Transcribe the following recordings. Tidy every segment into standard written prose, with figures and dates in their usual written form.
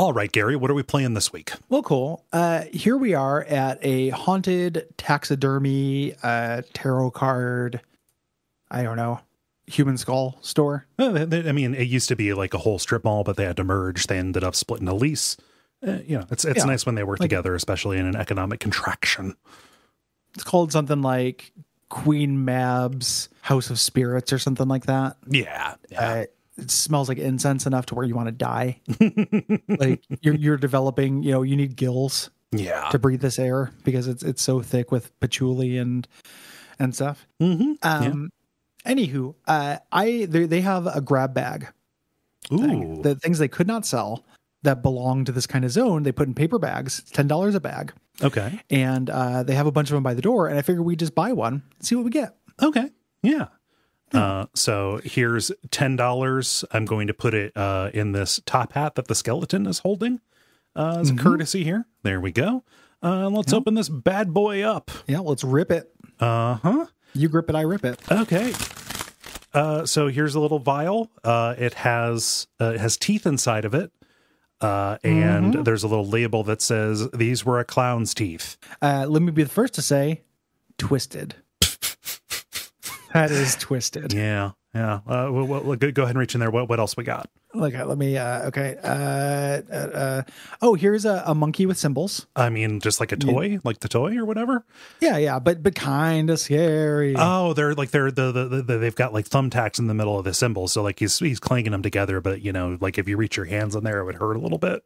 All right, Gary, what are we playing this week? Well, cool. Here we are at a haunted taxidermy, tarot card, I don't know, human skull store. I mean, it used to be like a whole strip mall, but they had to merge. They ended up splitting a lease. It's nice when they work together, especially in an economic contraction. It's called something like Queen Mab's House of Spirits or something like that. Yeah. It smells like incense enough to where you want to die. Like you're developing, you need gills to breathe this air because it's so thick with patchouli and stuff. Mm-hmm. Anywho, they have a grab bag. Ooh. The things they could not sell that belong to this kind of zone, they put in paper bags. It's $10 a bag. Okay. And they have a bunch of them by the door, and I figure we just buy one and see what we get. Okay. Yeah. So here's $10. I'm going to put it in this top hat that the skeleton is holding as a courtesy here. There we go. Let's open this bad boy up. Yeah, let's rip it. Uh-huh. You grip it, I rip it. Okay. So here's a little vial. It has teeth inside of it. And there's a little label that says, these were a clown's teeth. Let me be the first to say, twisted. That is twisted. Yeah. Go ahead and reach in there. What else we got? Let me, okay. Here's a monkey with cymbals. I mean, just like a toy, like the toy or whatever. Yeah. But kind of scary. Oh, they've got like thumbtacks in the middle of the cymbals. So like he's clanking them together, but like if you reach your hands in there, it would hurt a little bit.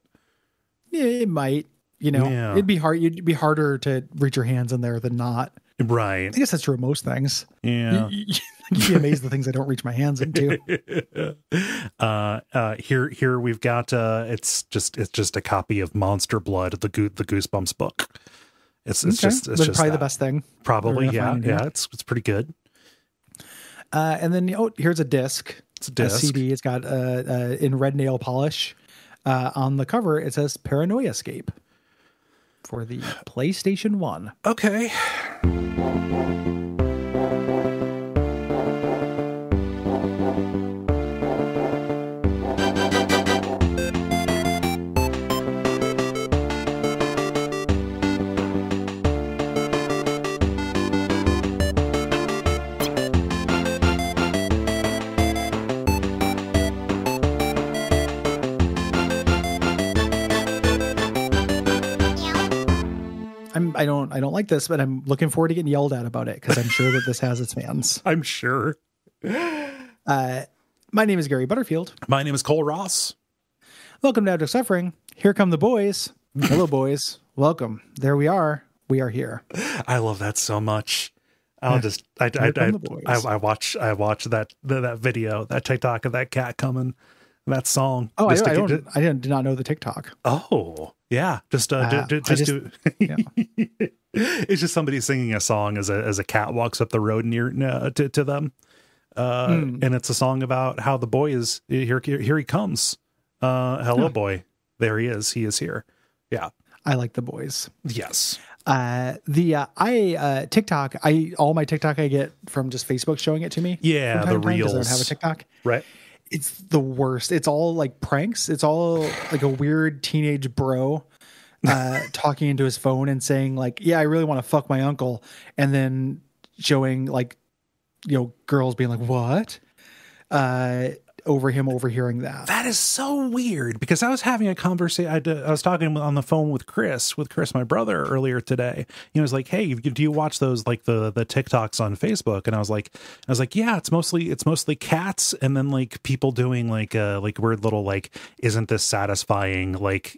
Yeah, it might, it'd be hard. It'd be harder to reach your hands in there than not. Right. I guess that's true of most things. Yeah. You'd be amazed the things I don't reach my hands into. Here we've got it's just a copy of Monster Blood, the Goosebumps book. It's just probably the best thing. Probably, yeah. It's pretty good. And then here's a disc. It's a disc. A CD. It's got in red nail polish. On the cover it says ParanoiaScape for the PlayStation 1. Okay. I don't like this, but I'm looking forward to getting yelled at about it because I'm sure that this has its fans. I'm sure. My name is Gary Butterfield. My name is Cole Ross. Welcome to Abject Suffering. Here come the boys. Hello, boys. Welcome. There we are. We are here. I love that so much. I watch that video, that TikTok of that cat coming, that song. Oh, I did not know the TikTok. Oh, yeah. It's just somebody singing a song as a cat walks up the road near to them. And it's a song about how the boy is here he comes. Hello, boy. There he is. He is here. Yeah. I like the boys. Yes. TikTok, all my TikTok I get from just Facebook showing it to me. Yeah, the reels. I don't have a TikTok. Right. It's the worst. It's all like pranks. It's all like a weird teenage bro talking into his phone and saying like, yeah, I really want to fuck my uncle. And then showing like, girls being like, what? Over him overhearing that. That is so weird because I was having a conversation. I was talking on the phone with Chris, my brother, earlier today. He was like, "Hey, do you watch those like the TikToks on Facebook?" And I was like, "Yeah, it's mostly cats and then like people doing like weird little like, isn't this satisfying like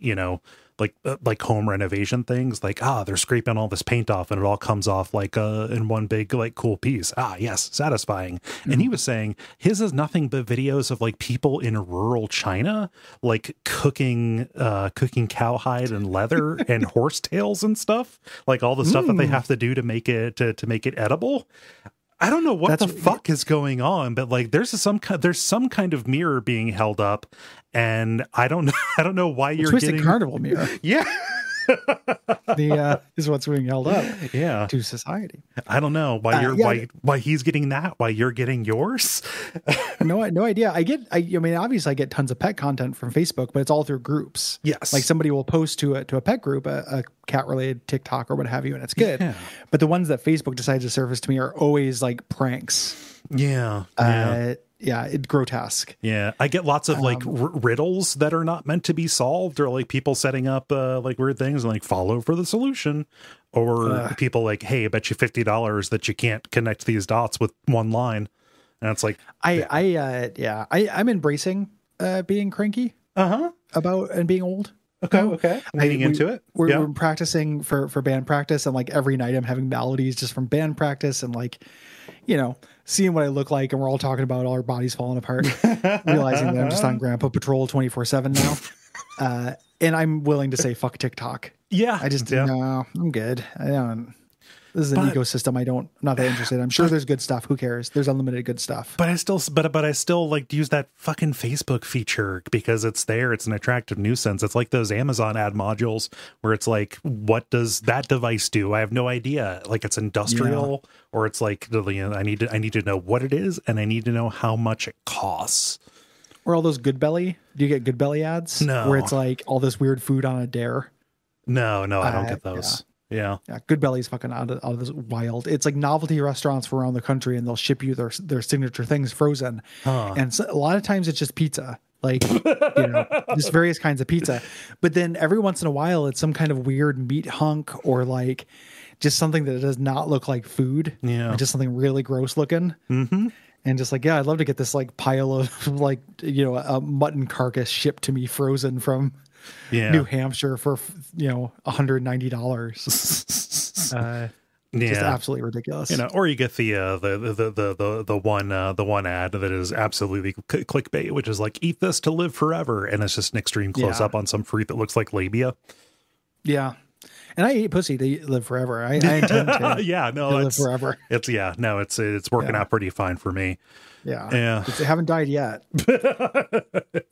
like home renovation things like they're scraping all this paint off and it all comes off like in one big like cool piece. Yes, satisfying." And he was saying his is nothing but videos of like people in rural China like cooking cowhide and leather and horsetails and stuff, like all the stuff that they have to do to make it edible. I don't know what the fuck is going on, but like there's some kind of mirror being held up, and I don't know why you're Twisted getting carnival mirror. Yeah. is what's being held up Yeah. to society. I don't know why why he's getting that, why you're getting yours. No idea. I mean, obviously I get tons of pet content from Facebook, but it's all through groups. Yes. Like somebody will post to a pet group, a cat related TikTok or what have you, and it's good. Yeah. But the ones that Facebook decides to surface to me are always like pranks. Yeah. It's grotesque. Yeah, I get lots of like riddles that are not meant to be solved, or like people setting up like weird things and like follow for the solution, or people like, hey, I bet you $50 that you can't connect these dots with one line, and it's like, I'm embracing being cranky about and being old. Okay, leaning into it. We're practicing for band practice, and like every night I'm having melodies just from band practice, and like, you know, seeing what I look like, and we're all talking about all our bodies falling apart, realizing that I'm just on Grandpa Patrol 24/7 now. And I'm willing to say fuck TikTok. Yeah. No, I'm good. This is an ecosystem. I'm not that interested. I'm sure there's good stuff. Who cares? There's unlimited good stuff. But I still like to use that fucking Facebook feature because it's there. It's an attractive nuisance. It's like those Amazon ad modules where it's like, what does that device do? I have no idea. Like it's industrial, or it's like, I need to know what it is, and I need to know how much it costs. Or all those Good Belly. Do you get Good Belly ads? No. Where it's like all this weird food on a dare. No, I don't get those. Yeah. Good Belly's fucking out of this wild. It's like novelty restaurants from around the country, and they'll ship you their signature things frozen. And so, a lot of times it's just pizza, like, just various kinds of pizza. But then every once in a while, it's some kind of weird meat hunk, or like just something that does not look like food. Yeah. Or just something really gross looking. Mm-hmm. And just like, I'd love to get this like pile of like, a mutton carcass shipped to me frozen from New Hampshire for $190. Just absolutely ridiculous. Or you get the one ad that is absolutely clickbait, which is like, eat this to live forever, and it's just an extreme close up on some fruit that looks like labia. Yeah. And I eat pussy to live forever. I intend to. Live forever. It's working out pretty fine for me. Yeah. They haven't died yet.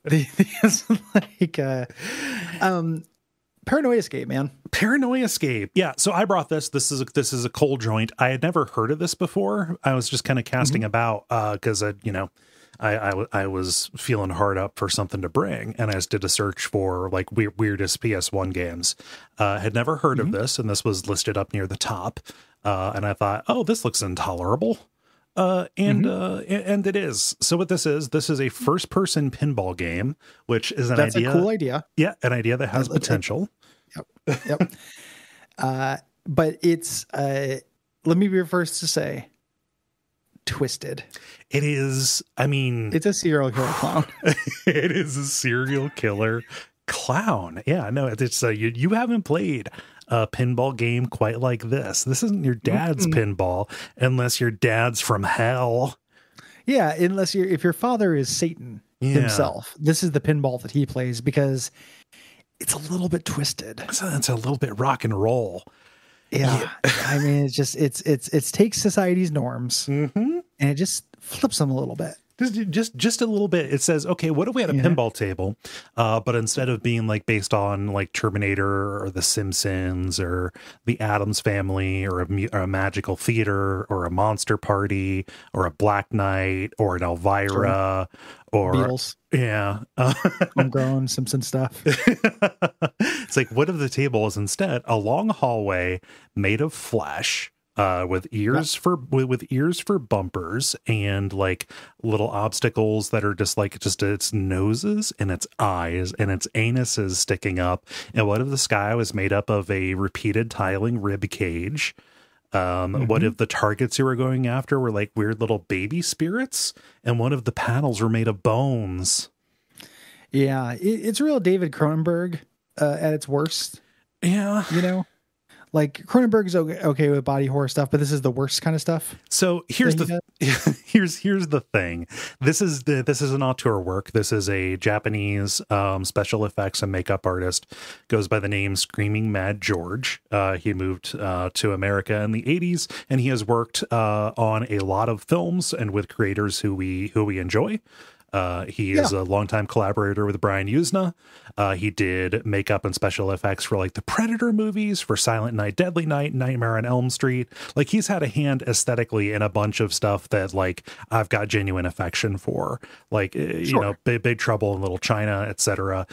It's like ParanoiaScape, man. ParanoiaScape. Yeah. So I brought this. This is a cold joint. I had never heard of this before. I was just kind of casting about because I was feeling hard up for something to bring, and I just did a search for like weirdest PS1 games. Had never heard of this, and this was listed up near the top. And I thought, oh, this looks intolerable. And it is. So what this is a first person pinball game, which is an idea. That's a cool idea. Yeah. An idea that has potential. Yep. But it's, let me be the first to say, twisted. It is. I mean, it's a serial killer clown. It is a serial killer clown. Yeah, no, it's you haven't played a pinball game quite like this. This isn't your dad's pinball unless your dad's from hell. Yeah, if your father is Satan himself. This is the pinball that he plays, because it's a little bit twisted. So it's a little bit rock and roll. Yeah. I mean, it takes society's norms and it just flips them a little bit. Just a little bit. It says, okay, what if we had a pinball table, but instead of being like based on like Terminator or The Simpsons or the Addams Family or a magical theater or a Monster Party or a Black Knight or an Elvira or Beatles. Yeah. Homegrown Simpson stuff. It's like, what if the table is instead a long hallway made of flesh, with ears for bumpers and like little obstacles that are just its noses and its eyes and its anuses sticking up. And what if the sky was made up of a repeated tiling rib cage? What if the targets you were going after were like weird little baby spirits? And what if the panels were made of bones? Yeah, it's real David Cronenberg at its worst. Yeah. Like Cronenberg's okay with body horror stuff, but this is the worst kind of stuff. So here's the thing. This is an auteur work. This is a Japanese special effects and makeup artist, goes by the name Screaming Mad George. He moved to America in the 80s, and he has worked on a lot of films and with creators who we enjoy. He is a longtime collaborator with Brian Usna. He did makeup and special effects for like the Predator movies, for Silent Night, Deadly Night, Nightmare on Elm Street. Like he's had a hand aesthetically in a bunch of stuff that like I've got genuine affection for, like, you know, Big Trouble in Little China, etc.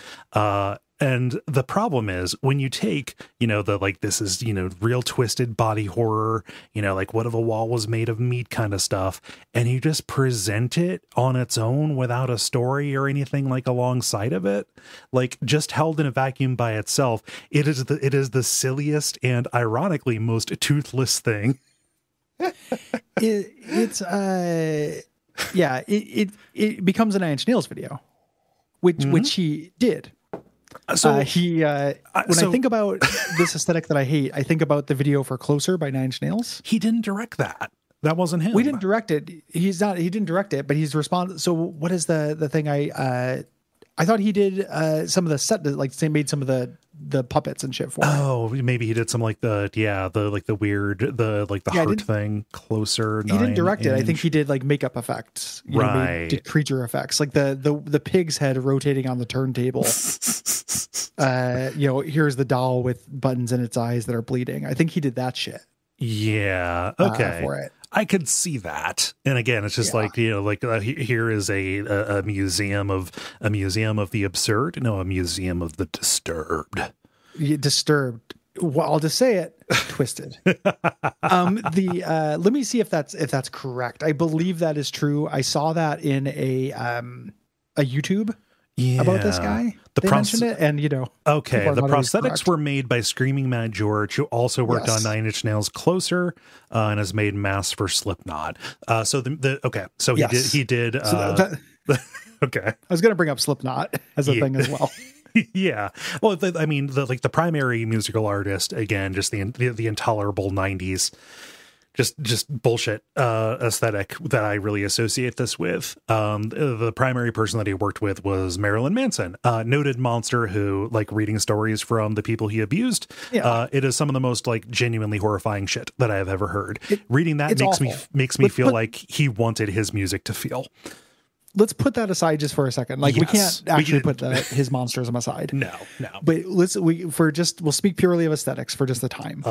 And the problem is when you take, you know, the like, this is, you know, real twisted body horror, you know, like what if a wall was made of meat kind of stuff, and you just present it on its own without a story or anything like alongside of it, like just held in a vacuum by itself, it is the silliest and ironically most toothless thing. It becomes a Nine Inch Nails video, which he did. So when I think about this aesthetic that I hate, I think about the video for Closer by Nine Inch Nails. He didn't direct that. That wasn't him. We didn't direct it. He didn't direct it, but he's responsible. So what is the thing I thought he did some of the set, like made some of the puppets and shit for. Oh, maybe he did some like the weird, the heart thing. Closer. He didn't direct it. I think he did like makeup effects, did creature effects, like the pig's head rotating on the turntable. Here's the doll with buttons in its eyes that are bleeding. I think he did that shit. Yeah. Okay. For it. I could see that. And again, it's just like, you know, like here is a museum of the absurd. No, a museum of the disturbed. Disturbed. Well, I'll just say it. Twisted. Let me see if that's correct. I believe that is true. I saw that in a YouTube about this guy. They mentioned it, and okay. The prosthetics were made by Screaming Mad George, who also worked on Nine Inch Nails Closer, and has made masks for Slipknot. So he did. Okay, I was going to bring up Slipknot as a thing as well. Yeah. Well, the primary musical artist, again, just the intolerable 90s. Just bullshit aesthetic that I really associate this with. The primary person that he worked with was Marilyn Manson, noted monster who, like, reading stories from the people he abused. It is some of the most like genuinely horrifying shit that I have ever heard. Reading that makes me feel like he wanted his music to feel. Let's put that aside just for a second. Like, we can't actually put his monsterism aside. No. But we'll speak purely of aesthetics for just the time.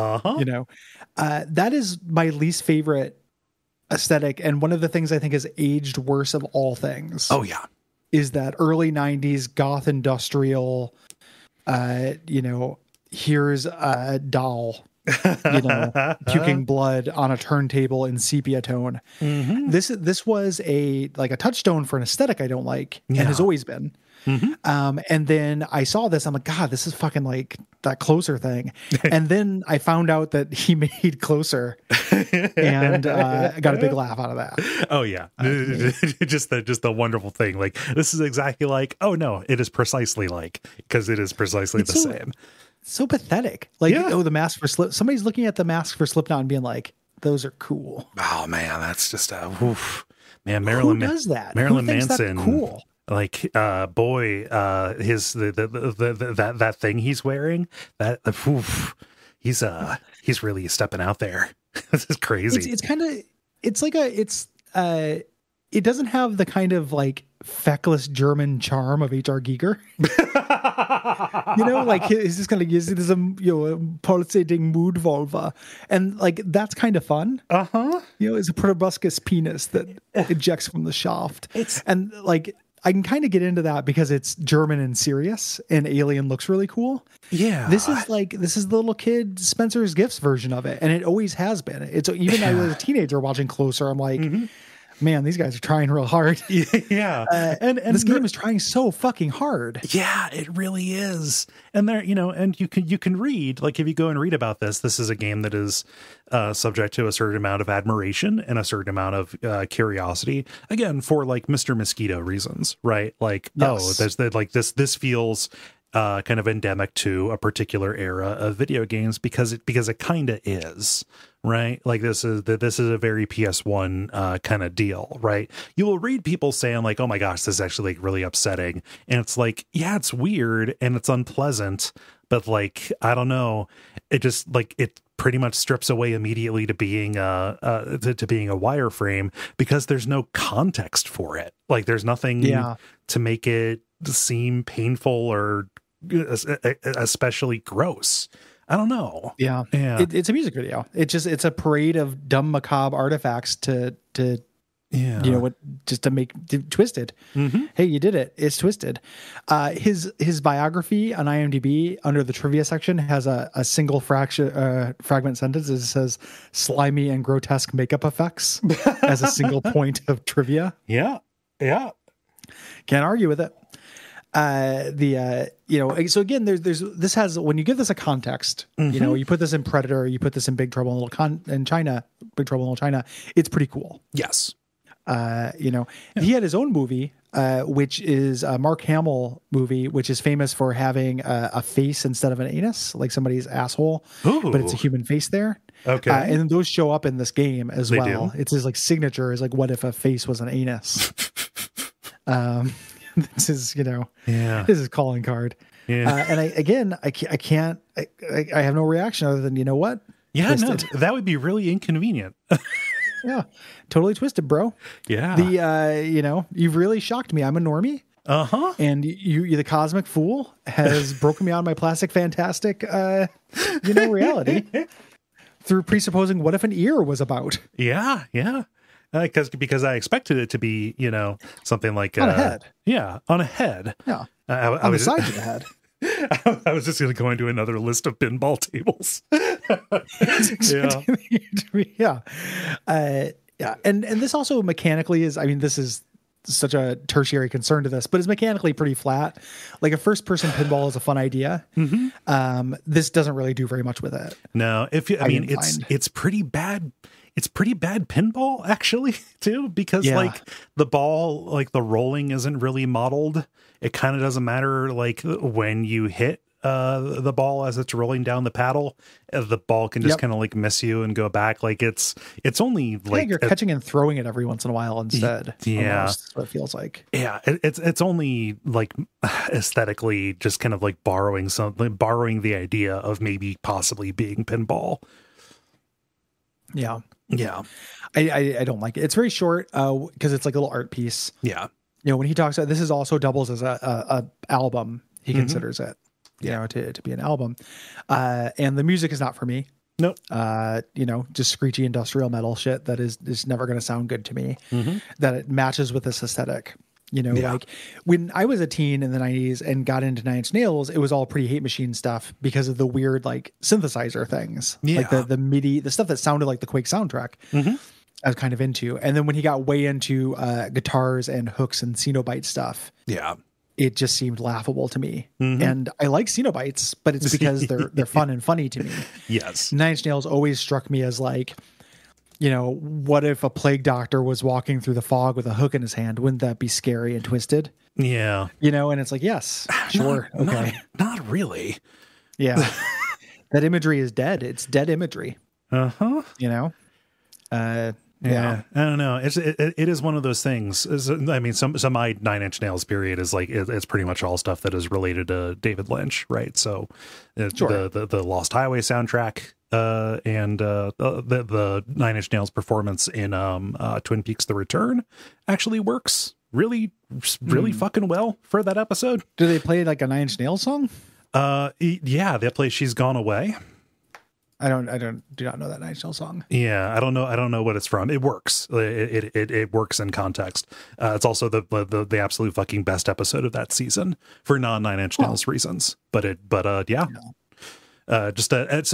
That is my least favorite aesthetic, and one of the things I think has aged worse of all things. Oh yeah, is that early '90s goth industrial. Here's a doll. Puking blood on a turntable in sepia tone. Mm-hmm. This was a touchstone for an aesthetic I don't like, and has always been. Mm-hmm. And then I saw this, I'm like, God, this is fucking like that Closer thing. And then I found out that he made Closer, and I got a big laugh out of that. Oh yeah, just the wonderful thing. Like, this is exactly like. Oh no, it is precisely like, because it is precisely the same. So pathetic. Like, the mask for somebody's looking at the mask for Slipknot and being like, those are cool. Oh man, that's just man. Who does that? Marilyn Who thinks Manson, that's cool. Like, his that thing he's wearing, he's really stepping out there. This is crazy. It doesn't have the kind of like feckless German charm of H.R. Giger. Like he's just kind of using this, pulsating mood vulva, and like that's kind of fun. It's a proboscis penis that ejects from the shaft, and like I can kind of get into that because it's German and serious, and Alien looks really cool. Yeah, this is the little kid Spencer's Gifts version of it, and it always has been. It's even I was a teenager watching Closer. I'm like. Mm-hmm. Man, these guys are trying real hard. Yeah. And this game is trying so fucking hard. Yeah, it really is. And there, and you can read, like, if you go and read about this is a game that is subject to a certain amount of admiration and a certain amount of curiosity. Again, for like Mr. Mosquito reasons, right? Like, this feels kind of endemic to a particular era of video games because it kind of is, right? Like this is a very PS1 kind of deal, right? You will read people saying like, "Oh my gosh, this is actually like really upsetting," and it's like, yeah, it's weird and it's unpleasant, but like I don't know, it just like it pretty much strips away immediately to being to being a wireframe because there's no context for it. Like there's nothing to make it seem painful or especially gross. I don't know. Yeah. It's a music video. It's a parade of dumb, macabre artifacts to just to make Twisted. Mm-hmm. Hey, you did it. It's Twisted. His biography on IMDb under the trivia section has a single fragment sentence. It says slimy and grotesque makeup effects as a single point of trivia. Yeah. Can't argue with it. So again, this has, when you give this a context, you put this in Predator, you put this in Big Trouble in Little China, it's pretty cool. Yes. He had his own movie, which is a Mark Hamill movie, which is famous for having a face instead of an anus, like somebody's asshole. Ooh. But it's a human face there. Okay. And those show up in this game as They well. do? It's his like signature is like, what if a face was an anus? This is, this is calling card. Yeah. And I can't, I have no reaction other than, you know what? Yeah, Twisted. no, that would be really inconvenient. Yeah. Totally twisted, bro. Yeah. You've really shocked me. I'm a normie. Uh-huh. And you the cosmic fool has broken me out of my plastic fantastic, reality through presupposing what if an ear was about. Yeah. Because I expected it to be, something like on a head. Yeah, on a head. Yeah. On the sides of the head. I was just going to go into another list of pinball tables. Yeah. And this also mechanically is, this is such a tertiary concern to this, but it's mechanically pretty flat. Like a first person pinball is a fun idea. Mm-hmm. This doesn't really do very much with it. No, it's pretty bad. It's pretty bad pinball actually too, because like the ball, like the rolling isn't really modeled. It kind of doesn't matter. Like when you hit the ball as it's rolling down the paddle, the ball can just kind of like miss you and go back. Like it's only like you're catching and throwing it every once in a while instead. Yeah. Almost, what it feels like. Yeah. It's only like aesthetically just kind of like borrowing the idea of maybe possibly being pinball. Yeah. Yeah. I don't like it. It's very short because it's like a little art piece. Yeah. When he talks about this, is also doubles as a album. He considers it, to be an album. And the music is not for me. Nope. Just screechy industrial metal shit that is never going to sound good to me. That it matches with this aesthetic. Like when I was a teen in the 90s and got into Nine Inch Nails, it was all pretty Hate Machine stuff because of the weird like synthesizer things. Yeah. Like the MIDI, the stuff that sounded like the Quake soundtrack. I was kind of into. And then when he got way into guitars and hooks and Cenobite stuff, it just seemed laughable to me. And I like Cenobites, but it's because they're fun and funny to me. Yes. Nine Inch Nails always struck me as like, what if a plague doctor was walking through the fog with a hook in his hand? Wouldn't that be scary and twisted? Yeah. And it's like, yes, sure. Okay. Not really. Yeah. That imagery is dead. It's dead imagery. Uh-huh. Yeah. I don't know. It is one of those things. So my Nine Inch Nails period is like, it's pretty much all stuff that is related to David Lynch. Right. So the Lost Highway soundtrack, and the Nine Inch Nails performance in Twin Peaks: The Return actually works really fucking well for that episode. Do they play like a Nine Inch Nails song? Yeah, they play "She's Gone Away." I do not know that Nine Inch Nails song. Yeah, I don't know what it's from. It works. It works in context. It's also the absolute fucking best episode of that season for non Nine Inch Nails reasons. So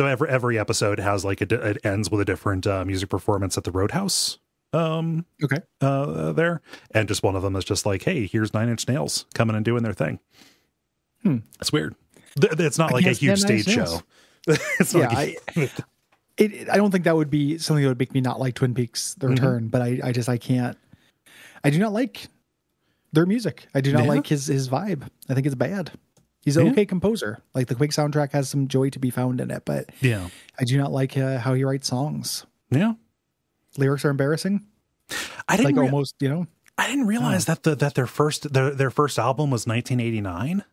every episode has like it ends with a different music performance at the Roadhouse. There, and just one of them is just like, hey, here's Nine Inch Nails coming and doing their thing. It's weird. It's not like a huge stage show. It's not I don't think that would be something that would make me not like Twin Peaks: The Return, but I can't. I do not like their music. I do not like his vibe. I think it's bad. He's an okay composer. Like the Quake soundtrack has some joy to be found in it, but Yeah. I do not like how he writes songs. Yeah. Lyrics are embarrassing. I didn't almost, I didn't realize that their first album was 1989.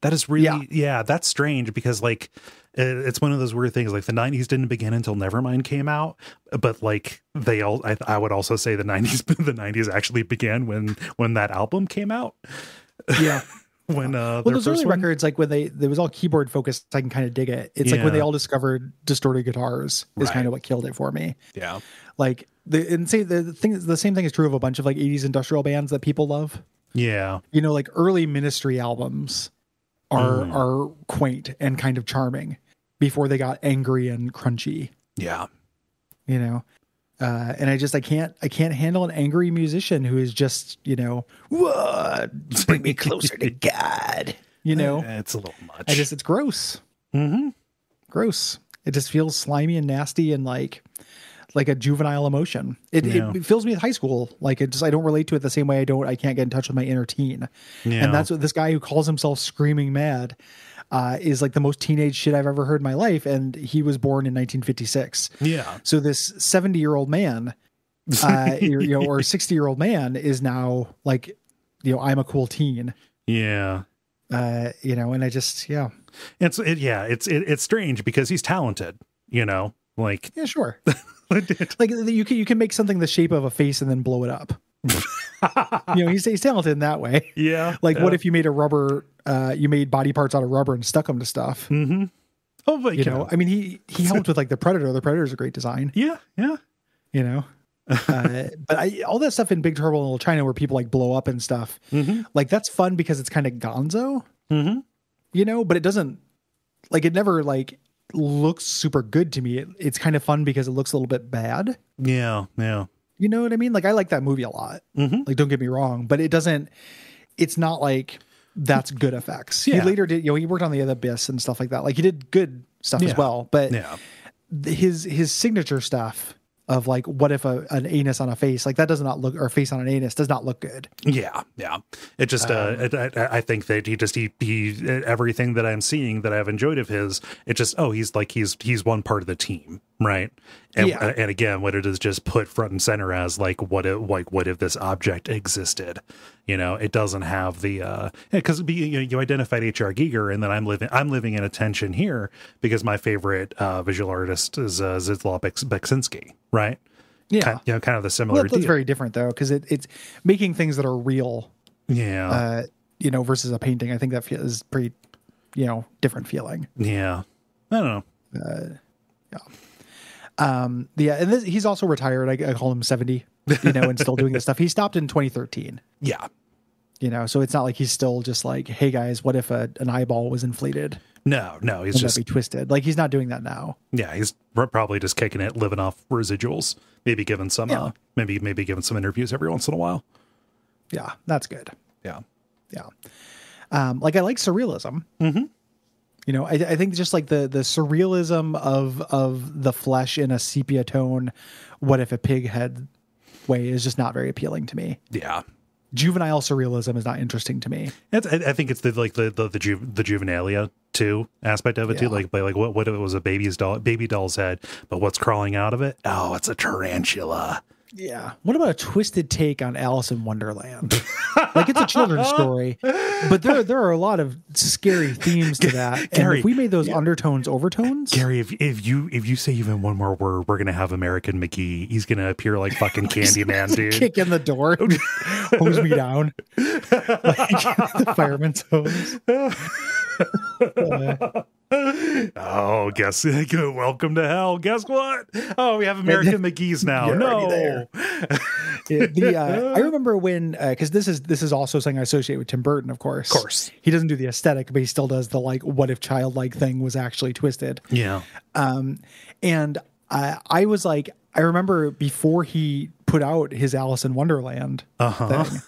That is really, that's strange because like it's one of those weird things. Like the 90s didn't begin until Nevermind came out, but like I would also say the 90s actually began when that album came out. Yeah. When those early records, like when they was all keyboard focused, I can kind of dig it. It's like when they all discovered distorted guitars is kind of what killed it for me. Yeah. Like the same thing is true of a bunch of like 80s industrial bands that people love. Yeah. Like early Ministry albums are quaint and kind of charming before they got angry and crunchy. Yeah. And I can't handle an angry musician who is just, whoa, bring me closer to God. It's a little much. It's gross. Mm-hmm. Gross. It just feels slimy and nasty and like a juvenile emotion. It fills me with high school. Like I don't relate to it the same way I can't get in touch with my inner teen. Yeah. And that's what this guy who calls himself Screaming Mad is like the most teenage shit I've ever heard in my life. And he was born in 1956. Yeah. So this 70-year-old man, or 60-year-old man is now like, I'm a cool teen. Yeah. And I just, it's strange because he's talented, like, yeah, sure. Like you can make something the shape of a face and then blow it up. He's talented in that way. Yeah. Like what if you made you made body parts out of rubber and stuck them to stuff? Mm-hmm. Oh, but I mean, he helped with like the Predator. The Predator is a great design. Yeah. Yeah. But all that stuff in Big Trouble in Little China where people like blow up and stuff, like that's fun because it's kind of gonzo, but it doesn't like, it never like looks super good to me. It's kind of fun because it looks a little bit bad. Yeah. Yeah. You know what I mean? Like I like that movie a lot. Like, don't get me wrong, but it's not like that's good effects. Yeah. He later did, he worked on The Abyss and stuff like that. Like he did good stuff as well, but his signature stuff of like, what if an anus on a face, like that does not look, or face on an anus does not look good. Yeah. Yeah. It just, I think that he everything that I'm seeing that I've enjoyed of his, it just, he's one part of the team. Right. And, and again, what it is just put front and center as like, what if this object existed? It doesn't have the, because you identified H.R. Giger, and then I'm living in attention here because my favorite visual artist is Zdzisław Beksinski. Right. Yeah. Kind of the similar. That's very different though, because it's making things that are real. Yeah. Versus a painting. I think that is pretty, different feeling. Yeah. I don't know. And he's also retired. I call him 70, and still doing this stuff. He stopped in 2013. Yeah. So it's not like he's still just like, hey guys, what if an eyeball was inflated? No, he's just be twisted. Like he's not doing that now. Yeah. He's probably just kicking it, living off residuals, maybe giving some, maybe giving some interviews every once in a while. Yeah. That's good. Yeah. Yeah. Like I like surrealism. Mm-hmm. I think just like the surrealism of the flesh in a sepia tone, what if a pig head way is just not very appealing to me. Yeah. Juvenile surrealism is not interesting to me. I think it's the juvenilia too aspect of it too. Like what if it was a baby doll's head, but what's crawling out of it? Oh, it's a tarantula. Yeah. What about a twisted take on Alice in Wonderland? Like it's a children's story, but there are a lot of scary themes to that. Gary, and if we made those undertones overtones, Gary, if you say even one more word, we're gonna have American McGee. He's gonna appear like fucking Candyman, dude. Kick in the door, hose me down, like the fireman's hose. Oh, welcome to hell. Guess what? Oh, we have American McGee's now. No. I remember when, because this is also something I associate with Tim Burton, of course. Of course. He doesn't do the aesthetic, but he still does the like, what if childlike thing was actually twisted? Yeah. And I was like, I remember before he put out his Alice in Wonderland thing,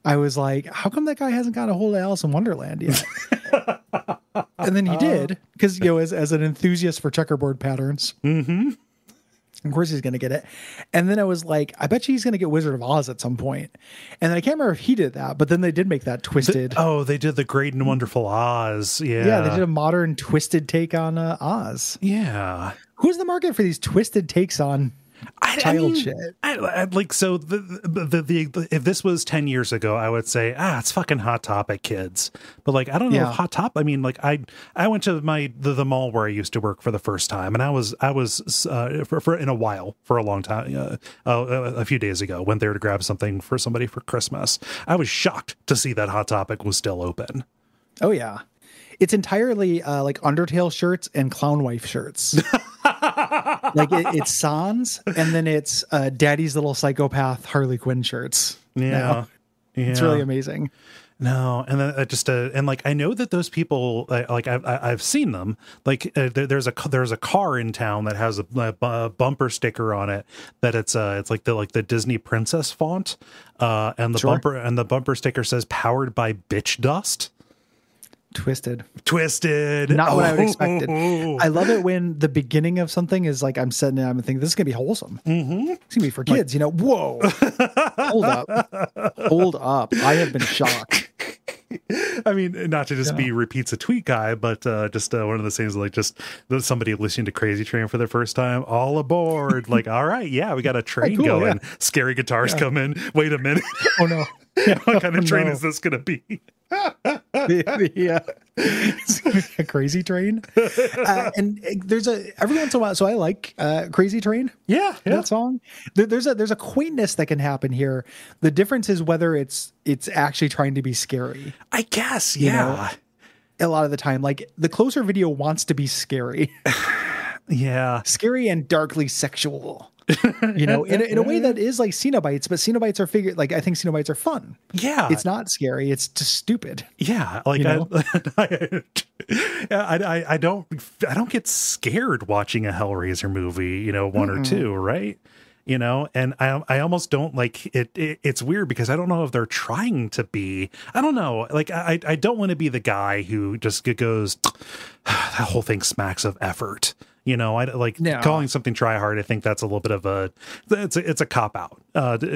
I was like, how come that guy hasn't got a hold of Alice in Wonderland yet? And then he did, because as an enthusiast for checkerboard patterns, Of course he's going to get it. And then I was like, I bet you he's going to get Wizard of Oz at some point. And then I can't remember if he did that, but then they did make that twisted. They did the Great and Wonderful Oz. Yeah. Yeah, they did a modern twisted take on Oz. Yeah. Who's the market for these twisted takes on child shit? So if this was 10 years ago, I would say, it's fucking Hot Topic, kids. But like, I don't know if Hot Topic, I mean, like I went to the mall where I used to work for the first time, and I was for in a while, for a long time, a few days ago, went there to grab something for somebody for Christmas. I was shocked to see that Hot Topic was still open. Oh yeah. It's entirely like Undertale shirts and Clown Wife shirts. Like it's Sans, and then it's Daddy's Little Psychopath Harley Quinn shirts. Yeah. It's really amazing. No, and then and like I know that those people, like I've seen them. Like there's a car in town that has a bumper sticker on it that it's like the Disney princess font, and the bumper sticker says "Powered by Bitch Dust." Twisted. Not what I would expect. I love it when the beginning of something is like, I'm setting it up and thinking this is gonna be wholesome. Mm-hmm. It's gonna be for kids, whoa. Hold up. I have been shocked. I mean, not to just be repeats a tweet guy, but just one of the things like just somebody listening to Crazy Train for the first time, all aboard. Like, all right, yeah, we got a train going. Yeah. Scary guitars come in. Wait a minute. Oh no. What kind of train is this going to be? Yeah, it's a Crazy Train. And there's every once in a while. So I like Crazy Train. Yeah. That song. There's a quaintness that can happen here. The difference is whether it's actually trying to be scary. I guess. Yeah. A lot of the time, like the Closer video wants to be scary. Yeah. Scary and darkly sexual. In a way that is like Cenobites, but Cenobites are I think Cenobites are fun. Yeah. It's not scary. It's just stupid. Yeah. Like I don't get scared watching a Hellraiser movie, one or two, right? And I almost don't like it. It's weird because I don't know if they're trying to be, I don't know. Like, I don't want to be the guy who just goes, that whole thing smacks of effort. Calling something try hard. I think that's a little bit of it's a cop out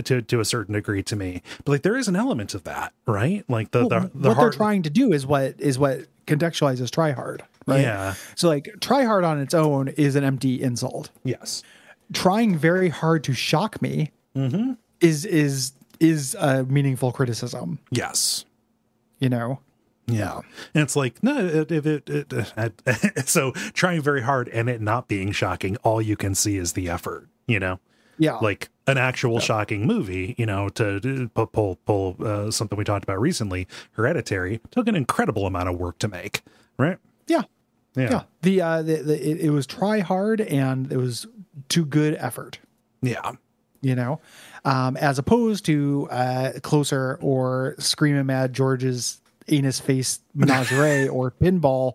to a certain degree to me. But like there is an element of that, right? Like what they're trying to do is what contextualizes try hard, right? Yeah. So like try hard on its own is an empty insult. Yes. Trying very hard to shock me is a meaningful criticism. Yes. Yeah. And it's like, no, so trying very hard and it not being shocking, all you can see is the effort, Yeah. Like an actual shocking movie, to pull something we talked about recently, Hereditary, took an incredible amount of work to make, right? Yeah. It was try hard and it was too good effort. Yeah. As opposed to Closer or Screaming Mad George's anus face menagerie or pinball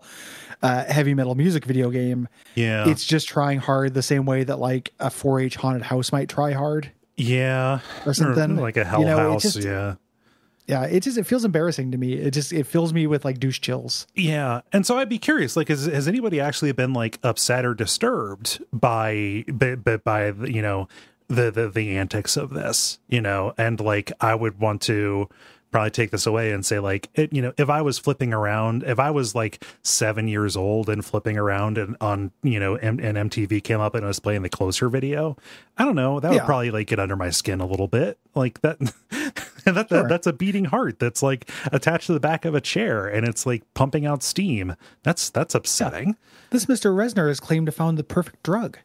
heavy metal music video game. Yeah. It's just trying hard the same way that like a 4-H haunted house might try hard. Yeah. Or something. Or like a hell house. Yeah. Yeah. It feels embarrassing to me. It fills me with like douche chills. Yeah. And so I'd be curious, like, has anybody actually been like upset or disturbed by the antics of this, and like, I would want to probably take this away and say like, if I was flipping around, if I was like 7 years old and flipping around and on, and MTV came up and was playing the Closer video, I don't know, that would probably like get under my skin a little bit like that. And that's a beating heart that's like attached to the back of a chair and it's like pumping out steam. That's upsetting. Yeah. This Mr. Resner has claimed to found the perfect drug.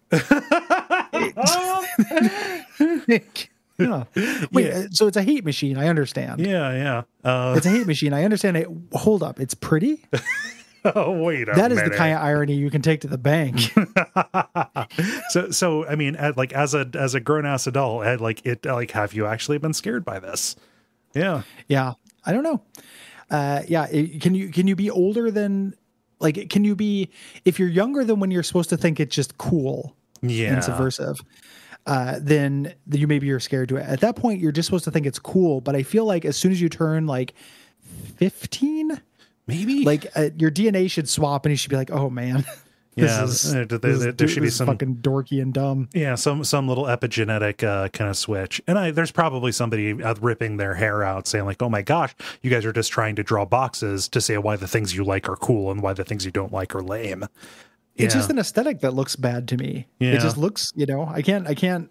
Yeah. Wait, so it's a hate machine. I understand. Yeah. It's a hate machine. I understand it. Hold up. It's pretty. Oh, wait a minute. That is the kind of irony you can take to the bank. So I mean, as a grown ass adult, have you actually been scared by this? Yeah. Yeah. I don't know. Can you be older than, like, can you be, if you're younger than when you're supposed to think it's just cool and subversive, then maybe you're scared to it. At that point, you're just supposed to think it's cool. But I feel like as soon as you turn like 15, maybe like your DNA should swap and you should be like, oh man, Yeah, there should be some fucking dorky and dumb. Yeah, some little epigenetic kind of switch. And there's probably somebody ripping their hair out saying like, oh my gosh, you guys are just trying to draw boxes to say why the things you like are cool and why the things you don't like are lame. It's just an aesthetic that looks bad to me. Yeah. It just looks, I can't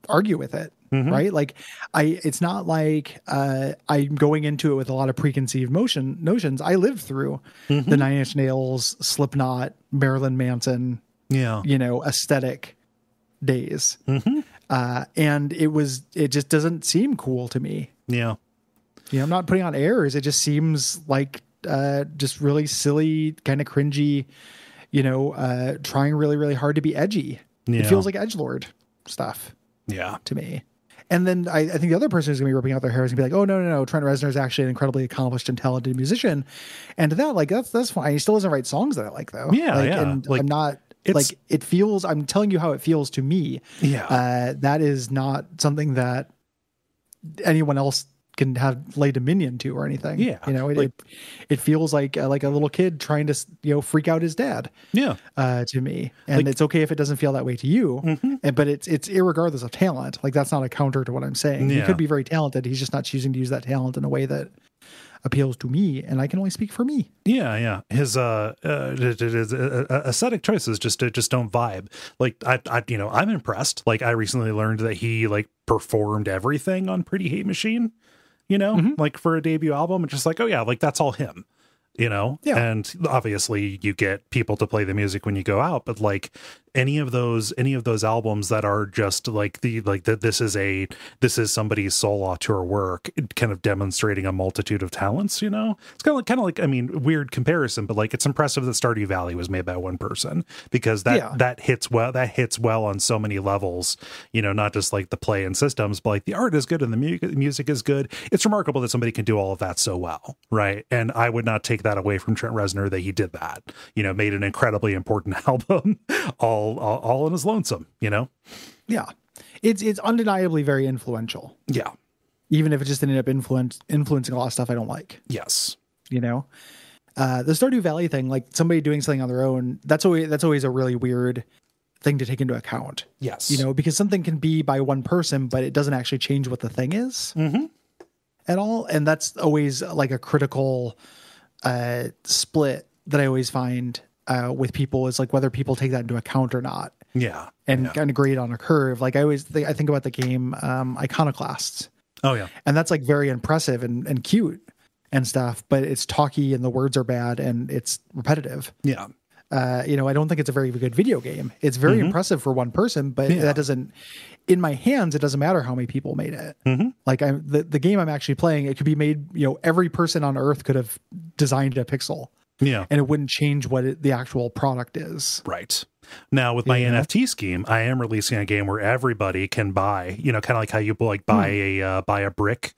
argue with it. Right. Like it's not like I'm going into it with a lot of preconceived notions. I lived through the Nine Inch Nails, Slipknot, Marilyn Manson, aesthetic days. And it just doesn't seem cool to me. Yeah. I'm not putting on airs. It just seems like just really silly, kind of cringy, trying really, really hard to be edgy. Yeah. It feels like edgelord stuff. Yeah. To me. And then I think the other person who's going to be ripping out their hair is going to be like, oh, no. Trent Reznor is actually an incredibly accomplished and talented musician. And to that, like, that's fine. He still doesn't write songs that I like, though. Yeah, And I'm not, it feels, I'm telling you how it feels to me. Yeah. That is not something that anyone else can lay dominion to or anything. Yeah. It feels like a little kid trying to, freak out his dad. Yeah. To me. And it's okay if it doesn't feel that way to you, but it's irregardless of talent. Like that's not a counter to what I'm saying. Yeah. He could be very talented. He's just not choosing to use that talent in a way that appeals to me. And I can only speak for me. Yeah. Yeah. His, aesthetic choices just don't vibe. Like I'm impressed. Like I recently learned that he like performed everything on Pretty Hate Machine. Like for a debut album, it's just like, oh yeah, like that's all him, Yeah. And obviously you get people to play the music when you go out, but like any of those albums that are just like this is somebody's solo auteur work, kind of demonstrating a multitude of talents, It's kind of like, I mean, weird comparison, but like it's impressive that Stardew Valley was made by one person because that hits well on so many levels, not just like the play and systems, but like the art is good and the music is good. It's remarkable that somebody can do all of that so well. Right. And I would not take that away from Trent Reznor that he did that, made an incredibly important album all in his lonesome, Yeah. It's undeniably very influential. Yeah. Even if it just ended up influencing a lot of stuff I don't like. Yes. The Stardew Valley thing, like somebody doing something on their own, that's always a really weird thing to take into account. Yes. Because something can be by one person, but it doesn't actually change what the thing is at all. And that's always like a critical split that I always find with people is like whether people take that into account or not. Yeah. And kind of grade on a curve. Like I think about the game Iconoclasts. Oh yeah. And that's like very impressive and cute and stuff, but it's talky and the words are bad and it's repetitive. Yeah. I don't think it's a very good video game. It's very impressive for one person, but that doesn't, in my hands, it doesn't matter how many people made it. Like the game I'm actually playing, it could be made, every person on earth could have designed a pixel. Yeah. And it wouldn't change what the actual product is. Right. Now with my NFT scheme, I am releasing a game where everybody can buy, kind of like how you like buy a brick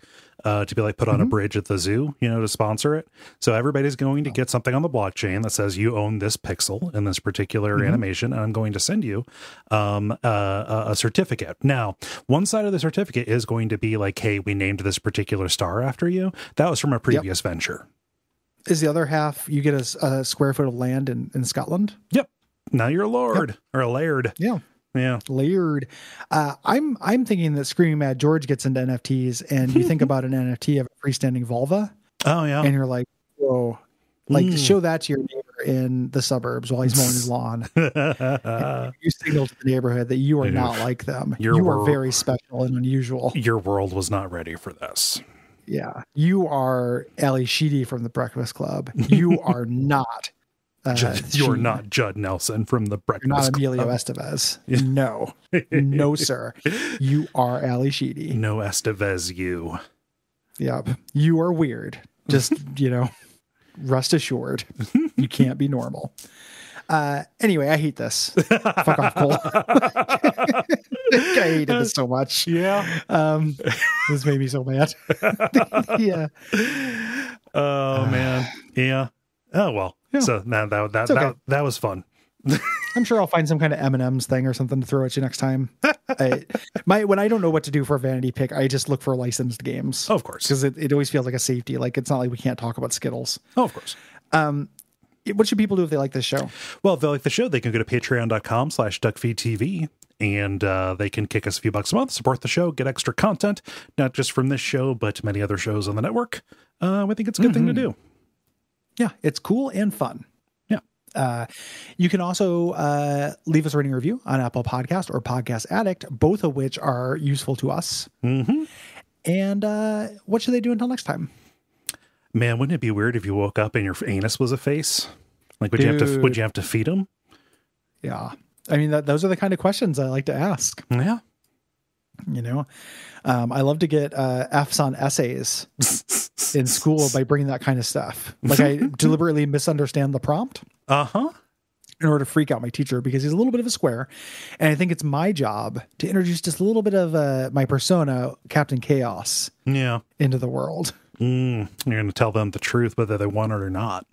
to be like put on a bridge at the zoo, to sponsor it. So everybody's going to get something on the blockchain that says you own this pixel in this particular animation, and I'm going to send you a certificate. Now, one side of the certificate is going to be like, hey, we named this particular star after you. That was from a previous venture. Is the other half you get a square foot of land in Scotland? Yep. Now you're a lord or a laird. Yeah. Yeah. Layered. I'm thinking that Screaming Mad George gets into NFTs and you think about an NFT of a freestanding vulva. Oh yeah. And you're like, whoa, like show that to your neighbor in the suburbs while he's mowing his lawn. You signal to the neighborhood that you are not like them. You are very special and unusual. Your world was not ready for this. Yeah. You are Ali Sheedy from the Breakfast Club. You are not you're not Judd Nelson from the Breakfast Club. You're not Club. Emilio Estevez. No. No, sir. You are Ali Sheedy. No Estevez, you. Yep. You are weird. Just, rest assured. You can't be normal. Anyway, I hate this. Fuck off, Cole. I hated this so much. Yeah. This made me so mad. Yeah. Oh man. Yeah. Oh well. Yeah. So that was fun. I'm sure I'll find some kind of M&M's thing or something to throw at you next time. When I don't know what to do for a vanity pick, I just look for licensed games. Oh, of course. Because it always feels like a safety. Like it's not like we can't talk about Skittles. Oh, of course. what should people do if they like this show? Well, if they like the show, they can go to patreon.com/Duckfeed.tv and they can kick us a few bucks a month, support the show, get extra content, not just from this show, but many other shows on the network. I think it's a good thing to do. Yeah, it's cool and fun. Yeah. You can also leave us a rating review on Apple Podcast or Podcast Addict, both of which are useful to us. Mm-hmm. And what should they do until next time? Man, wouldn't it be weird if you woke up and your anus was a face? Like, would you have to feed him? Yeah. I mean, those are the kind of questions I like to ask. Yeah. You know, I love to get Fs on essays in school by bringing that kind of stuff. Like, I deliberately misunderstand the prompt. Uh-huh. In order to freak out my teacher, because he's a little bit of a square. And I think it's my job to introduce just a little bit of my persona, Captain Chaos, into the world. You're going to tell them the truth, whether they want it or not.